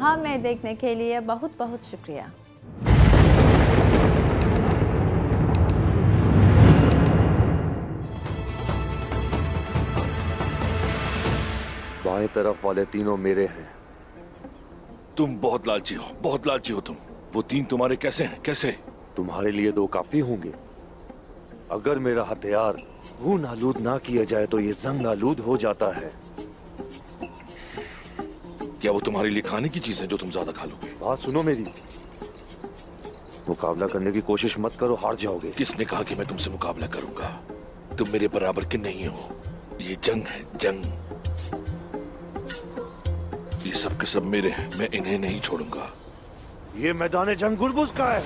हमें देखने के लिए बहुत बहुत शुक्रिया। बाएं तरफ वाले तीनों मेरे हैं। तुम बहुत लालची हो, बहुत लालची हो तुम। वो तीन तुम्हारे कैसे हैं? कैसे? तुम्हारे लिए दो काफी होंगे। अगर मेरा हथियार खून आलूद ना किया जाए तो ये जंग आलूद हो जाता है। क्या वो तुम्हारे लिए खाने की चीज है जो तुम ज्यादा खा लोगे? बात सुनो मेरी, मुकाबला करने की कोशिश मत करो, हार जाओगे। किसने कहा कि मैं तुमसे मुकाबला करूंगा? तुम मेरे बराबर के नहीं हो। ये जंग है, जंग। ये सब के सब मेरे हैं, मैं इन्हें नहीं छोड़ूंगा। ये मैदान जंग गुरबुज का है।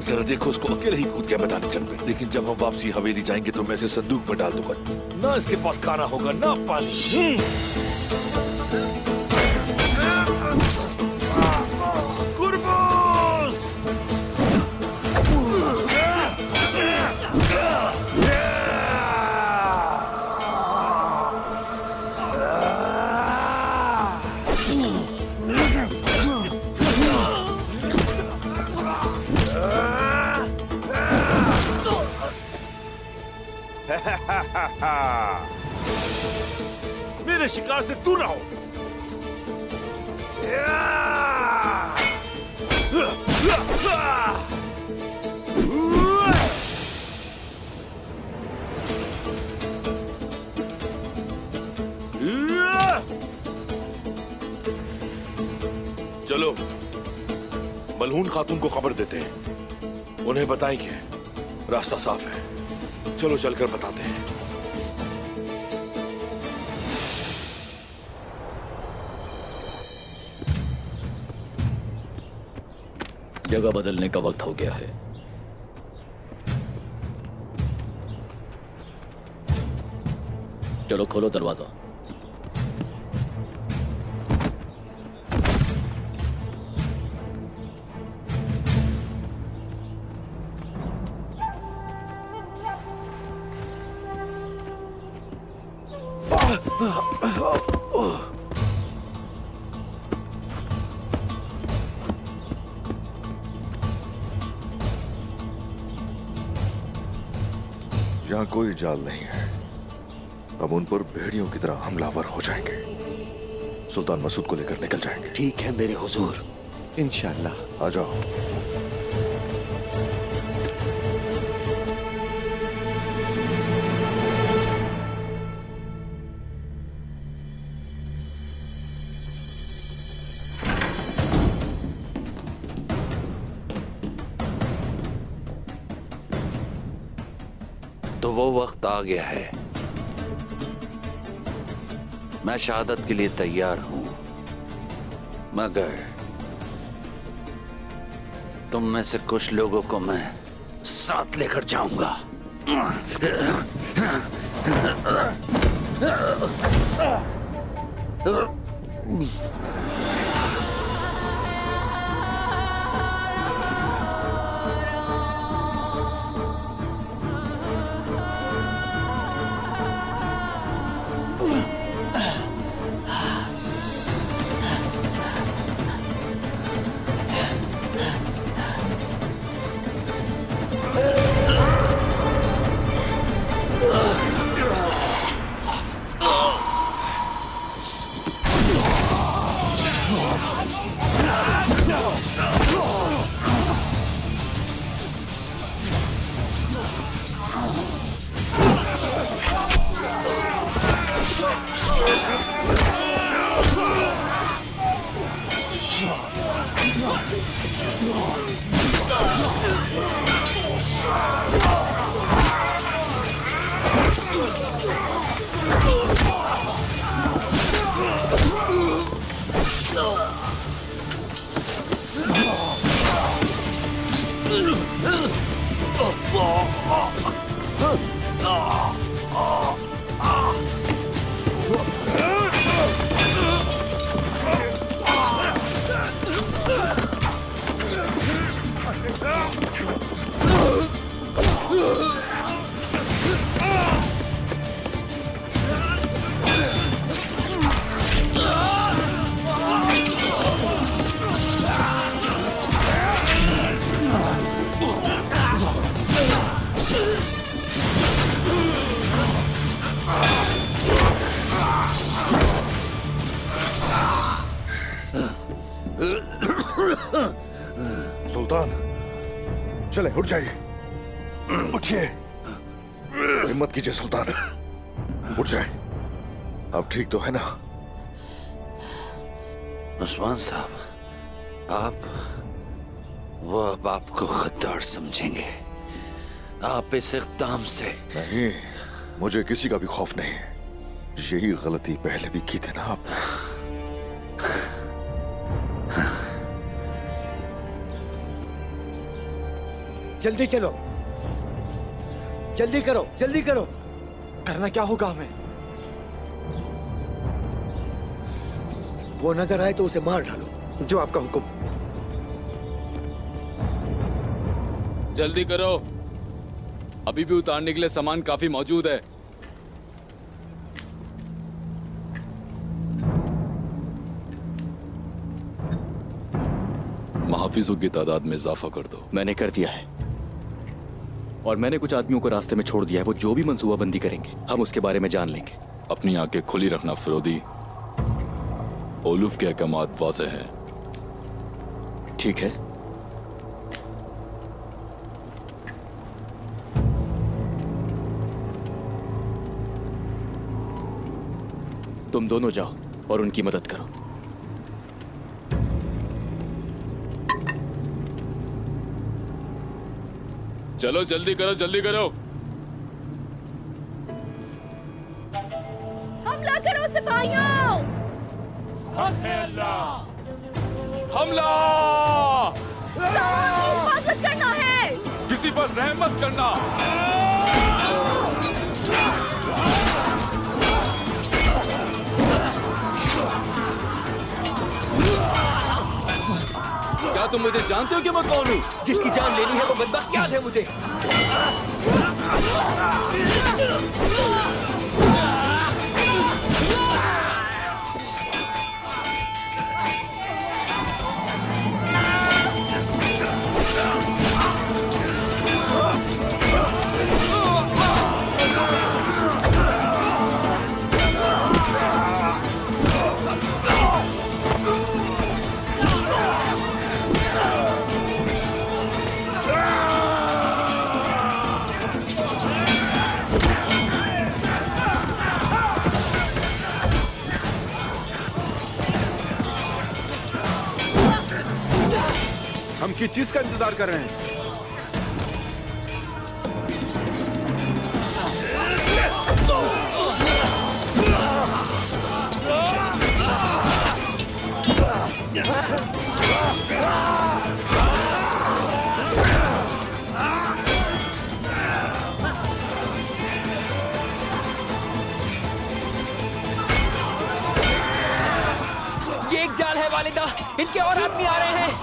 जरा देखो, उसको अकेले ही कूद गया मैदान जंग में। लेकिन जब हम वापसी हवेली जाएंगे तो मैं इसे संदूक में डाल दूंगा। ना इसके पास खाना होगा, ना पानी। गुरबुज! मेरे शिकार से दूर रहो। चलो, मलहून खातून को खबर देते हैं। उन्हें बताएंगे रास्ता साफ है। चलो चलकर बताते हैं। जगह बदलने का वक्त हो गया है। चलो खोलो दरवाजा। यहाँ कोई जाल नहीं है। हम उन पर भेड़ियों की तरह हमलावर हो जाएंगे। सुल्तान मसूद को लेकर निकल जाएंगे। ठीक है मेरे हुजूर। इंशाअल्लाह। आ जाओ। तो वो वक्त आ गया है। मैं शहादत के लिए तैयार हूं, मगर तुम में से कुछ लोगों को मैं साथ लेकर जाऊंगा। सुल्तान, चले उठ जाइए, उठिए, हिम्मत कीजिए सुल्तान, उठ जाए। अब ठीक तो है ना? उस्मान साहब, आप वो अब आपको गद्दार समझेंगे। आप इस इक़दाम से नहीं, मुझे किसी का भी खौफ नहीं है। यही गलती पहले भी की थी ना आप। जल्दी चलो, जल्दी करो, जल्दी करो। करना क्या होगा हमें? वो नजर आए तो उसे मार डालो। जो आपका हुक्म। जल्दी करो, अभी भी उतारने के लिए सामान काफी मौजूद है। महाफिजों की तादाद में इजाफा कर दो। मैंने कर दिया है, और मैंने कुछ आदमियों को रास्ते में छोड़ दिया है। वो जो भी मंसूबाबंदी करेंगे हम उसके बारे में जान लेंगे। अपनी आंखें खुली रखना फरोदी, ओलूफ के अहकामात वाज़ेह हैं। ठीक है। तुम दोनों जाओ और उनकी मदद करो। चलो जल्दी करो, जल्दी करो। हमला करो सिपाहियों! हमला! हिफाजत करना है! किसी पर रहम मत करना। क्या तुम मुझे जानते हो कि मैं कौन हूँ? जिसकी जान लेनी है वो बदबख्त याद है मुझे। हम किस चीज का इंतजार कर रहे हैं? ये एक जाल है वालिदा, इनके और आदमी आ रहे हैं।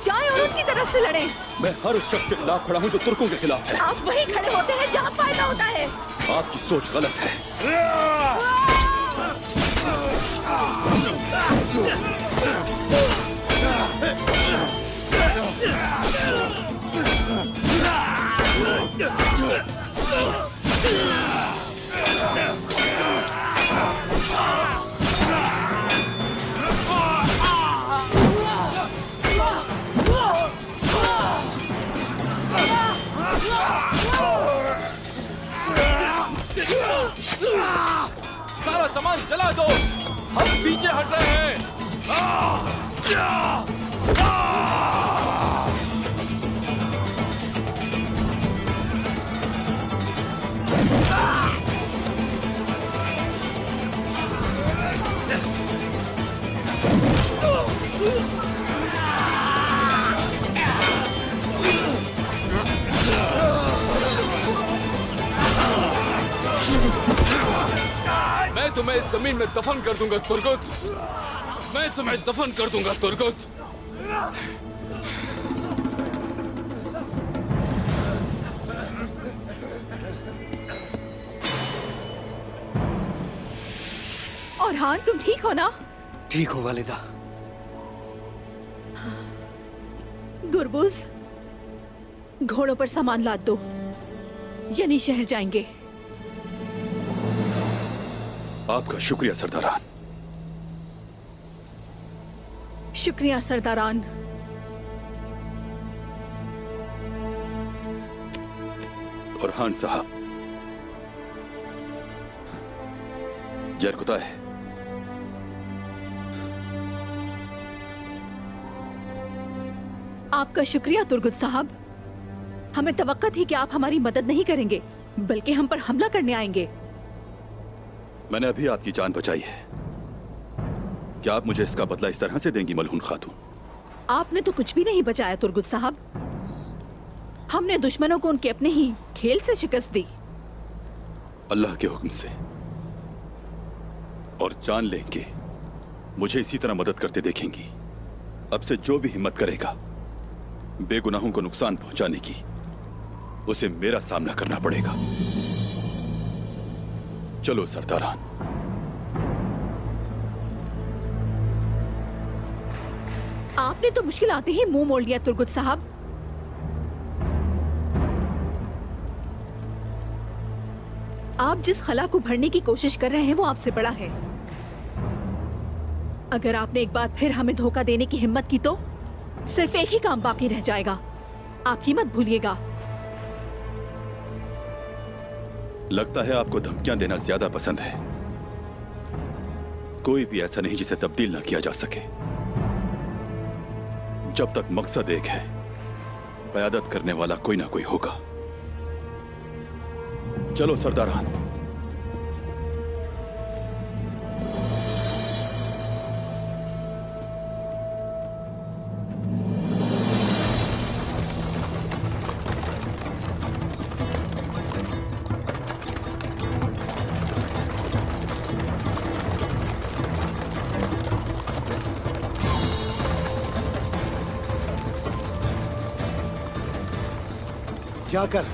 जाएं और उनकी तरफ से लड़ें। मैं हर उस शख्स के खिलाफ खड़ा हूँ जो तुर्कों के खिलाफ है। आप वहीं खड़े होते हैं जहाँ फायदा होता है। आपकी सोच गलत है। सारा सामान जला दो, हम पीछे हट रहे हैं। तुम्हें इस जमीन में दफन कर दूंगा तुर्गुत। मैं तुम्हें दफन कर दूंगा तुर्गुत। और हाँ, तुम ठीक हो ना? ठीक हो वालिदा। गुरबुज, घोड़ों पर सामान लाद दो, यानी शहर जाएंगे। आपका शुक्रिया सरदारान। शुक्रिया सरदारान। और हान साहब, जरकुता है। आपका शुक्रिया तुर्गुत साहब। हमें तवक्का थी कि आप हमारी मदद नहीं करेंगे, बल्कि हम पर हमला करने आएंगे। मैंने अभी आपकी जान बचाई है। क्या आप मुझे इसका बदला इस तरह से देंगी मलहून खातून? आपने तो कुछ भी नहीं बचाया तुर्गुत साहब। हमने दुश्मनों को उनके अपने ही खेल से शिकस्त दी। अल्लाह के हुक्म से। और जान लेंगे मुझे इसी तरह मदद करते देखेंगी। अब से जो भी हिम्मत करेगा बेगुनाहों को नुकसान पहुंचाने की, उसे मेरा सामना करना पड़ेगा। चलो सरदारान। आपने तो मुश्किल आते ही मुंह मोड़ लिया तुर्गुत साहब। आप जिस खला को भरने की कोशिश कर रहे हैं वो आपसे बड़ा है। अगर आपने एक बार फिर हमें धोखा देने की हिम्मत की तो सिर्फ एक ही काम बाकी रह जाएगा। आपकी मत भूलिएगा। लगता है आपको धमकियां देना ज्यादा पसंद है। कोई भी ऐसा नहीं जिसे तब्दील ना किया जा सके। जब तक मकसद एक है, क़यादत करने वाला कोई ना कोई होगा। चलो सरदारान। जाकर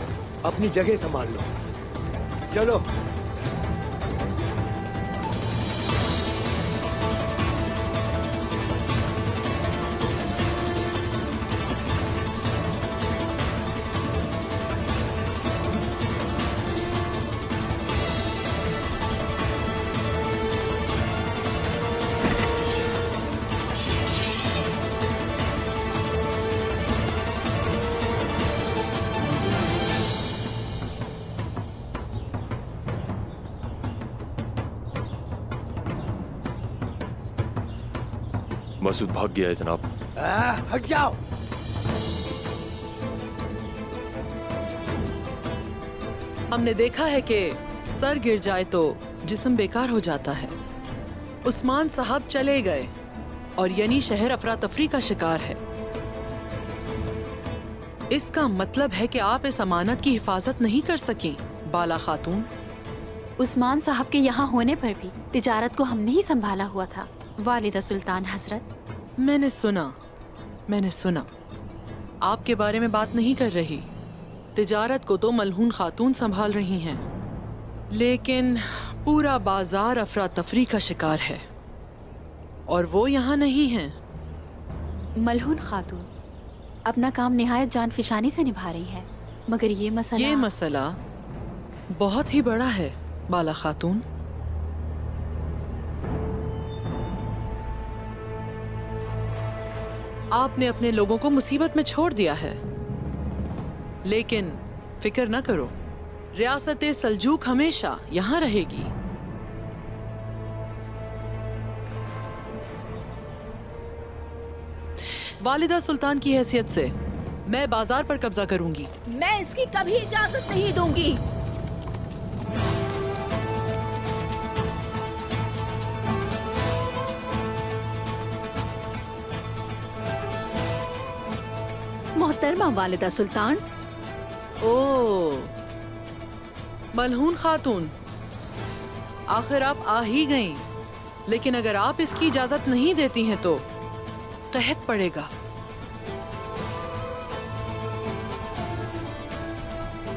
अपनी जगह संभाल लो। चलो। मसूद भाग गया है जनाब। हट जाओ। हमने देखा है कि सर गिर जाए तो जिस्म बेकार हो जाता है। उस्मान साहब चले गए और यानी शहर अफरा तफरी का शिकार है। इसका मतलब है कि आप इस अमानत की हिफाजत नहीं कर सकी बाला खातून। उस्मान साहब के यहाँ होने पर भी तिजारत को हमने ही संभाला हुआ था वालिदा सुल्तान हजरत। मैंने सुना आपके बारे में बात नहीं कर रही। तिजारत को तो मलहून खातून संभाल रही हैं, लेकिन पूरा बाजार अफरा तफरी का शिकार है और वो यहाँ नहीं हैं। मलहून खातून अपना काम निहायत जानफिशानी से निभा रही है, मगर ये मसला बहुत ही बड़ा है बाला खातून। आपने अपने लोगों को मुसीबत में छोड़ दिया है, लेकिन फिक्र न करो, रियासत सल्जूक हमेशा यहाँ रहेगी। वालिदा सुल्तान की हैसियत से मैं बाजार पर कब्जा करूंगी। मैं इसकी कभी इजाजत नहीं दूंगी। मोहतरमा वालिदा सुल्तान। ओ मलहून खातून, आखिर आप आ ही गईं। लेकिन अगर आप इसकी इजाजत नहीं देती हैं तो कहत पड़ेगा।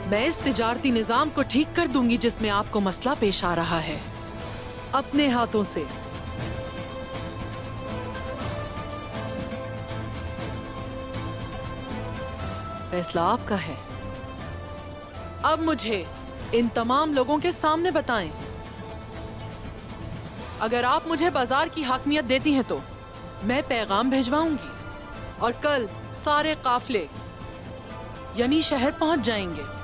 मैं इस तिजारती निजाम को ठीक कर दूंगी जिसमें आपको मसला पेश आ रहा है, अपने हाथों से। फैसला आपका है। अब मुझे इन तमाम लोगों के सामने बताएं, अगर आप मुझे बाजार की हाकमियत देती हैं तो मैं पैगाम भिजवाऊंगी और कल सारे काफले यानी शहर पहुंच जाएंगे।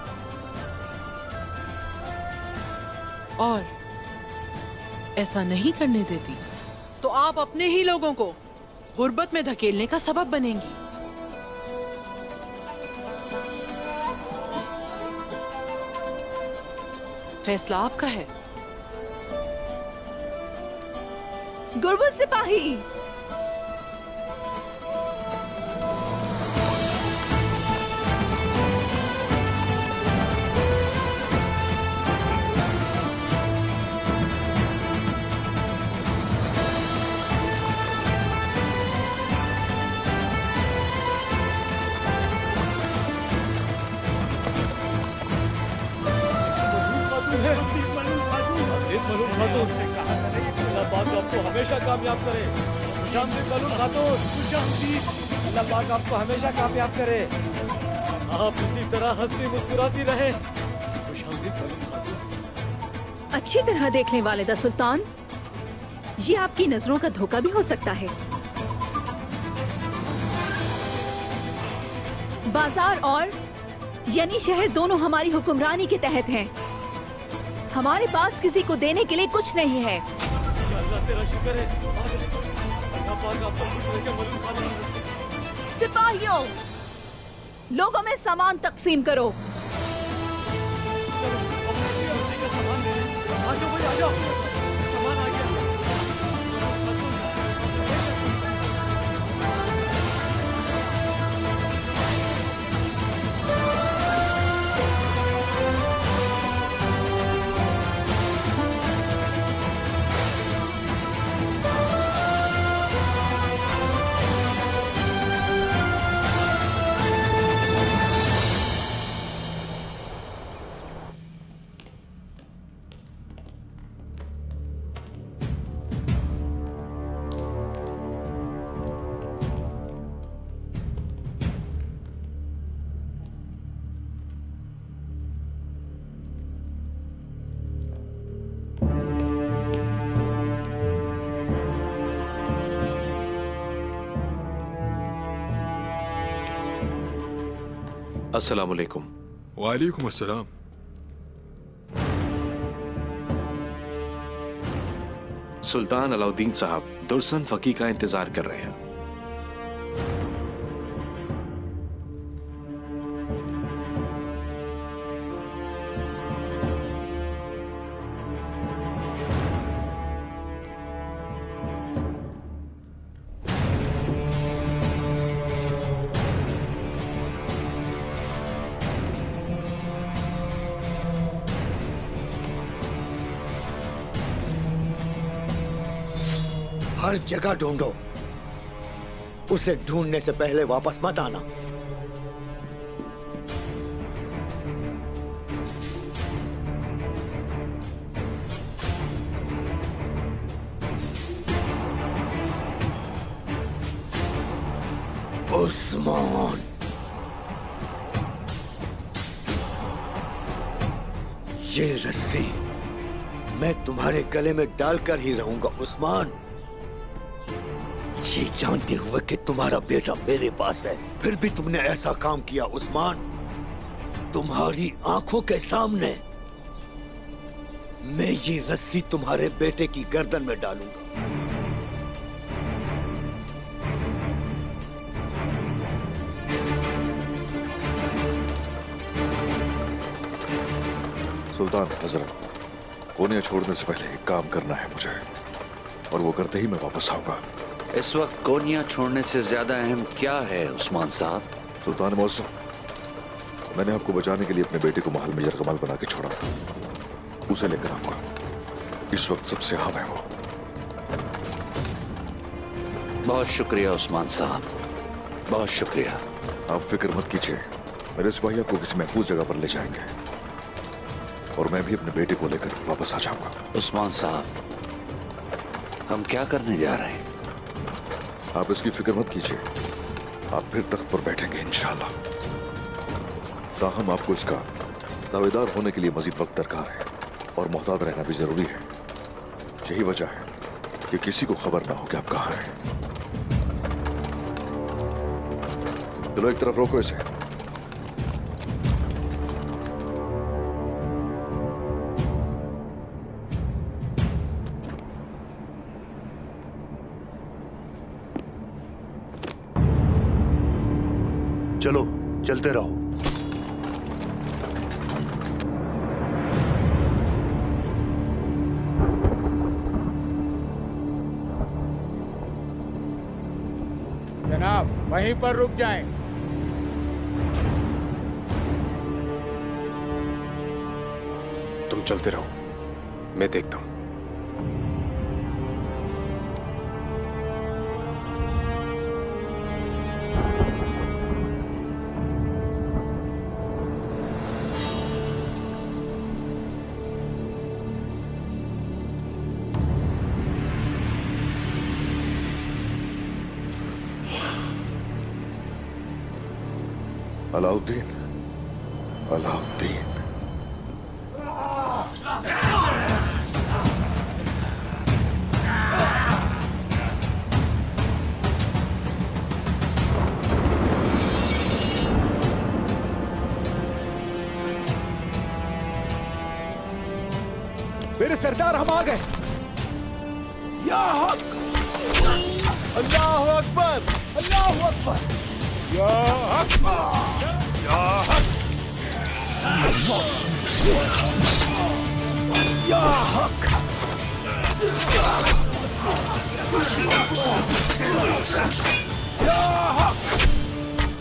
और ऐसा नहीं करने देती तो आप अपने ही लोगों को गुर्बत में धकेलने का सबब बनेंगी। फैसला आपका है। गुरबत सिपाही, आपको हमेशा कामयाब करे। खुशामदीद मलून खातून, खुशामदीद। अल्लाह पाक आपको हमेशा कामयाब करे। आप इसी तरह हंसती मुस्कुराती रहे। खुशामदीद मलून खातून। अच्छी तरह देख लें वालिदा सुल्तान, ये आपकी नजरों का धोखा भी हो सकता है। बाजार और यानी शहर दोनों हमारी हुक्मरानी के तहत हैं। हमारे पास किसी को देने के लिए कुछ नहीं है। अल्लाह तेरा शुक्र है। अल्लाह पाक आप पर खुश रखे मलून खातून। सिपाहियों, लोगों में सामान तकसीम करो। सामान ले लें। आ जाओ भाई, आ जाओ। सामान आ गया। अस्सलाम वालेकुम। वालेकुम अस्सलाम। सुल्तान अलाउद्दीन साहब दुर्सन फकी का इंतजार कर रहे हैं। हर जगह ढूंढो, उसे ढूंढने से पहले वापस मत आना। उस्मान, ये रस्सी मैं तुम्हारे गले में डालकर ही रहूंगा उस्मान। ये जानते हुए कि तुम्हारा बेटा मेरे पास है, फिर भी तुमने ऐसा काम किया उस्मान। तुम्हारी आंखों के सामने मैं ये रस्सी तुम्हारे बेटे की गर्दन में डालूंगा। सुल्तान हजरत, कोने छोड़ने से पहले एक काम करना है मुझे, और वो करते ही मैं वापस आऊंगा। इस वक्त कोनिया छोड़ने से ज्यादा अहम क्या है उस्मान साहब? सुल्तान मौसम, मैंने आपको बचाने के लिए अपने बेटे को महल में यरगमाल बना के छोड़ा था, उसे लेकर आऊंगा। इस वक्त सबसे अहम है वो। बहुत शुक्रिया उस्मान साहब, बहुत शुक्रिया। आप फिक्र मत कीजिए, मेरे सिपाही आपको किसी महफूज जगह पर ले जाएंगे और मैं भी अपने बेटे को लेकर वापस आ जाऊंगा। उस्मान साहब, हम क्या करने जा रहे हैं? आप इसकी फिक्र मत कीजिए, आप फिर तख्त पर बैठेंगे इंशाल्लाह। ताहम आपको इसका दावेदार होने के लिए मजीद वक्त दरकार है और मोहतात रहना भी जरूरी है। यही वजह है कि किसी को खबर ना हो कि आप कहाँ हैं। चलो एक तरफ रोको इसे। चलो चलते रहो। जनाब वहीं पर रुक जाएं। तुम चलते रहो, मैं देखता हूं। अलाउद्दीन, अलाउद्दीन। मेरे सरदार हम आ गए। या हक, अल्लाह अकबर, अल्लाह अकबर, या हक, या हक, या हक, या हक,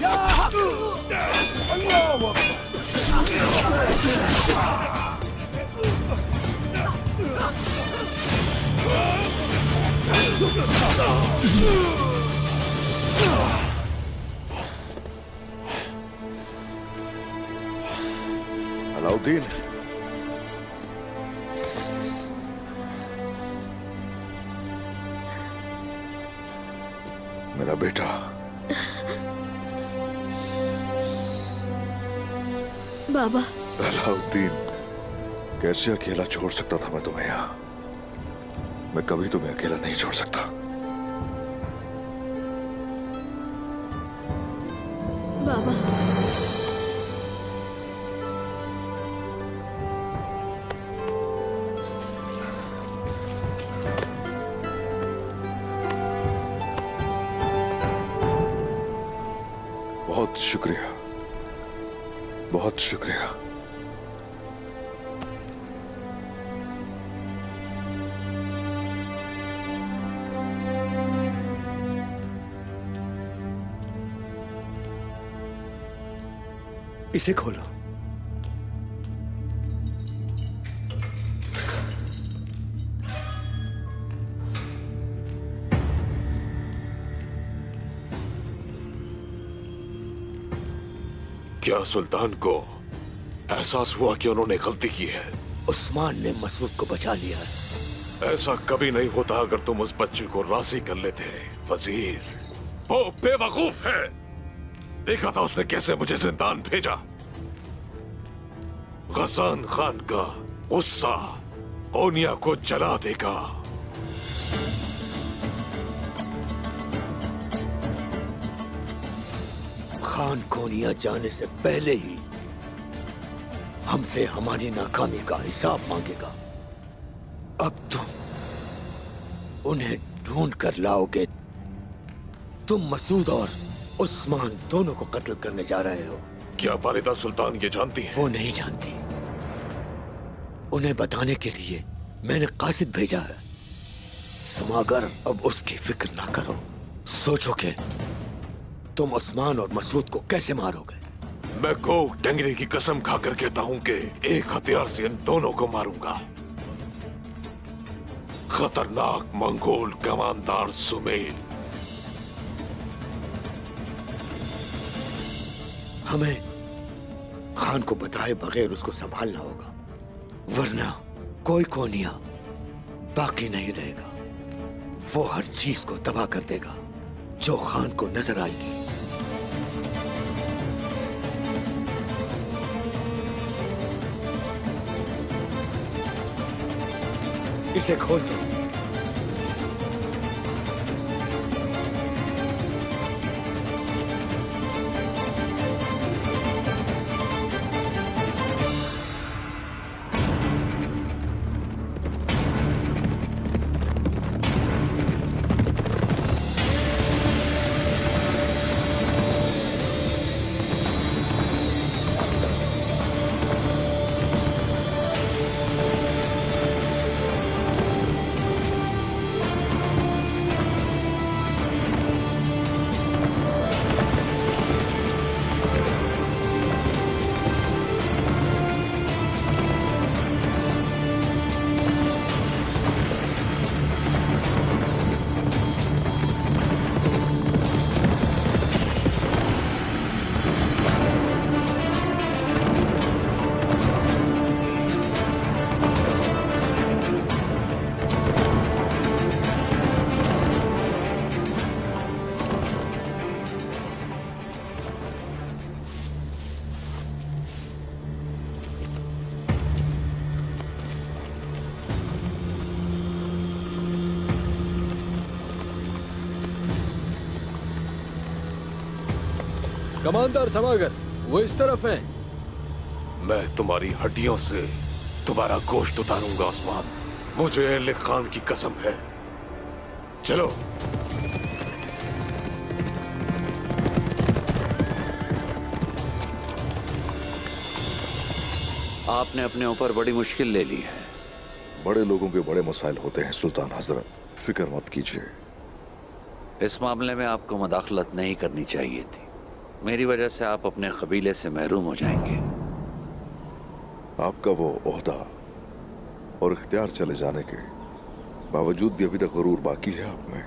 या हक, अल्लाह अकबर। अलाउद्दीन, मेरा बेटा। बाबा। अलाउद्दीन, कैसे अकेला छोड़ सकता था मैं तुम्हें यहाँ? मैं कभी तुम्हें अकेला नहीं छोड़ सकता। बाबा। बहुत शुक्रिया, बहुत शुक्रिया। इसे खोलो। क्या सुल्तान को एहसास हुआ कि उन्होंने गलती की है? उस्मान ने मसूद को बचा लिया है। ऐसा कभी नहीं होता अगर तुम उस बच्चे को राजी कर लेते। वजीर, वो बेवकूफ है। देखा था उसने कैसे मुझे जिंदान भेजा। गजान खान का गुस्सा ओनिया को जला देगा। खान कोनिया जाने से पहले ही हमसे हमारी नाकामी का हिसाब मांगेगा। अब तुम उन्हें ढूंढ कर लाओगे। तुम मसूद और उस्मान दोनों को कत्ल करने जा रहे हो। क्या वालिदा सुल्तान ये जानती है? वो नहीं जानती। उन्हें बताने के लिए मैंने कासिद भेजा है। समागर, अब उसकी फिक्र ना करो। सोचो कि तुम उस्मान और मसूद को कैसे मारोगे। मैं को डंगरे की कसम खाकर कहता हूं कि एक हथियार से इन दोनों को मारूंगा। खतरनाक मंगोल कमांडर सुमेल। हमें खान को बताए बगैर उसको संभालना होगा, वरना कोई कोनिया बाकी नहीं रहेगा। वो हर चीज को तबाह कर देगा जो खान को नजर आएगी। इसे खोल दो। कमांडर समागर, वो इस तरफ है। मैं तुम्हारी हड्डियों से तुम्हारा गोश्त उतारूंगा उस्मान, मुझे अली खान की कसम है। चलो। आपने अपने ऊपर बड़ी मुश्किल ले ली है। बड़े लोगों के बड़े मसाइल होते हैं सुल्तान हजरत, फिक्र मत कीजिए। इस मामले में आपको मदाखलत नहीं करनी चाहिए थी। मेरी वजह से आप अपने कबीले से महरूम हो जाएंगे। आपका वो ओहदा और इख्तियार चले जाने के बावजूद भी अभी तक गुरूर बाकी है आप में।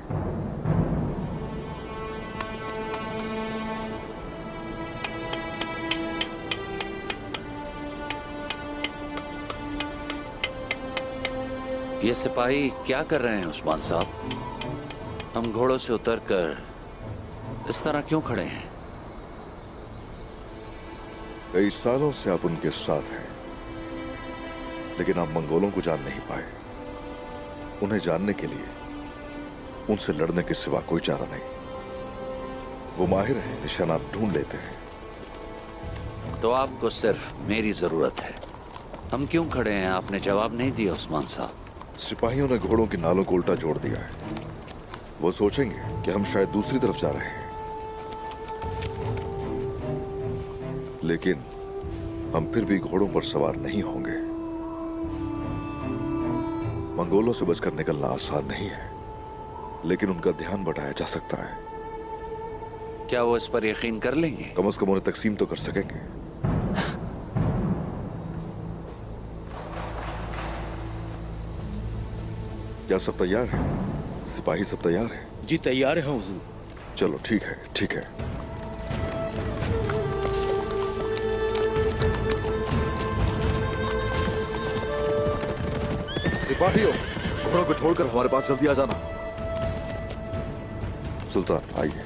ये सिपाही क्या कर रहे हैं उस्मान साहब? हम घोड़ों से उतरकर इस तरह क्यों खड़े हैं? कई सालों से आप उनके साथ हैं, लेकिन आप मंगोलों को जान नहीं पाए। उन्हें जानने के लिए उनसे लड़ने के सिवा कोई चारा नहीं। वो माहिर हैं, निशानात ढूंढ लेते हैं। तो आपको सिर्फ मेरी जरूरत है। हम क्यों खड़े हैं आपने जवाब नहीं दिया उस्मान साहब। सिपाहियों ने घोड़ों की नालों को उल्टा जोड़ दिया है। वो सोचेंगे कि हम शायद दूसरी तरफ जा रहे हैं, लेकिन हम फिर भी घोड़ों पर सवार नहीं होंगे। मंगोलों से बचकर निकलना आसान नहीं है, लेकिन उनका ध्यान बढ़ाया जा सकता है। क्या वो इस पर यकीन कर लेंगे? कम से कम उन्हें तकसीम तो कर सकेंगे। क्या सब तैयार है? सिपाही सब तैयार है? जी तैयार है हुजूर। चलो ठीक है, ठीक है। सिपाहियों, घोड़ों को छोड़कर हमारे पास जल्दी आ जाना। सुल्तान आइए।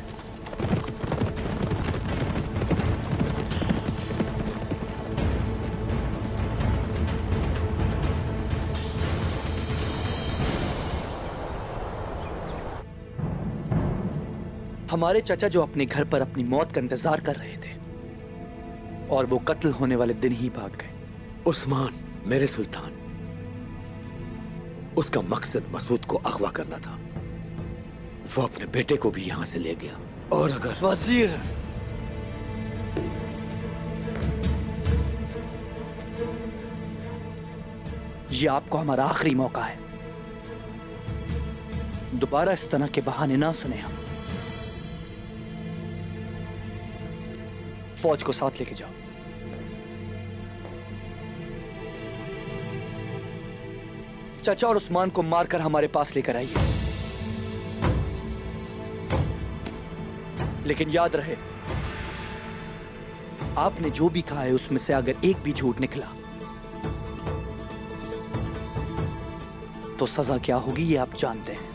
हमारे चाचा जो अपने घर पर अपनी मौत का इंतजार कर रहे थे और वो कत्ल होने वाले दिन ही भाग गए। उस्मान मेरे सुल्तान, उसका मकसद मसूद को अगवा करना था। वो अपने बेटे को भी यहां से ले गया। और अगर वजीर, ये आपको हमारा आखिरी मौका है। दोबारा इस तरह के बहाने ना सुने हम। फौज को साथ लेके जाओ। चाचा और उस्मान को मारकर हमारे पास लेकर आइए। लेकिन याद रहे, आपने जो भी कहा है उसमें से अगर एक भी झूठ निकला तो सजा क्या होगी ये आप जानते हैं।